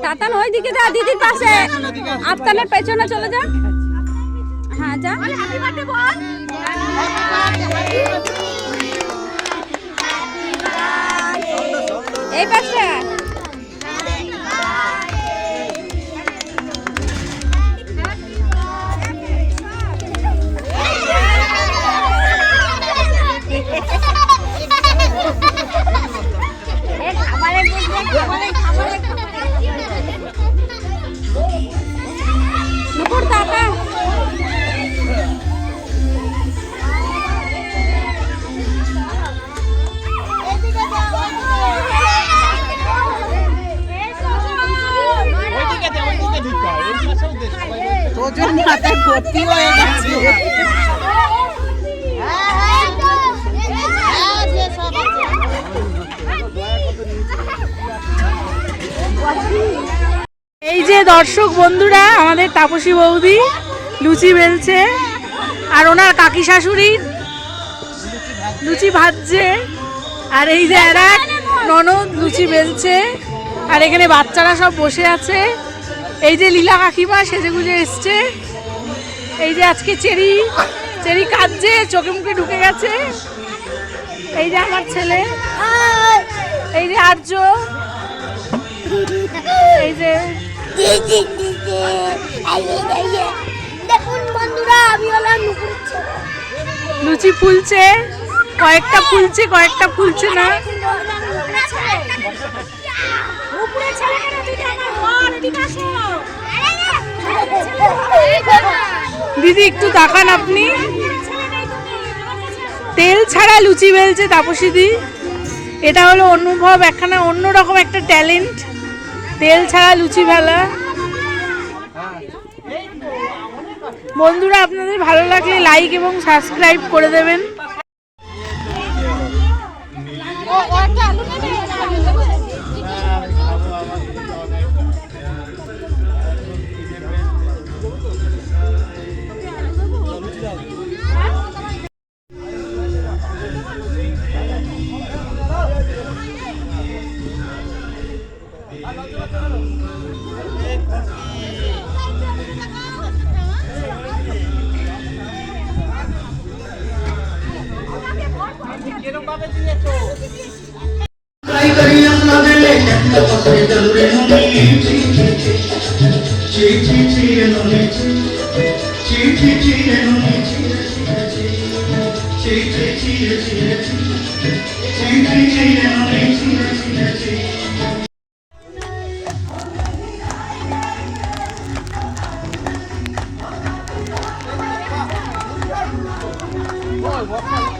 তাতান ওইদিকে যা, দিদির পাশে, আফতানের পেছনে চলে যা। হ্যাঁ যা। এই পাশে নুপুর তাকা। তোর মাথায় ভর্তি হয়ে গেছে। এই যে দর্শক বন্ধুরা, আমাদের তাপসী বৌদি লুচি বেলছে, আর ওনার কাকি শাশুড়ি লুচি ভাজছে, আর এই যে আর এক ননদ লুচি বেলছে, আর এখানে বাচ্চারা সব বসে আছে। এই যে লীলা কাকিমা সেজে গুজে এসছে। এই যে আজকে চেরি চেরি কাঁদছে, চোখে মুখে ঢুকে গেছে। এই যে আমার ছেলে, এই যে আর্য, এই যে দেখুন বন্ধুরা, আমি হলাম নুপুর। লুচি ফুলছে, কয়েকটা ফুলছে কয়েকটা ফুলছে না। দিদি একটু তাকান আপনি, তেল ছাড়া লুচি বেলছে তাপসী দি। এটা হলো অনুভব, একখানা অন্যরকম একটা ট্যালেন্ট, তেল ছাড়া লুচি বেলা। বন্ধুরা আপনাদের ভালো লাগলে লাইক এবং সাবস্ক্রাইব করে দেবেন। What?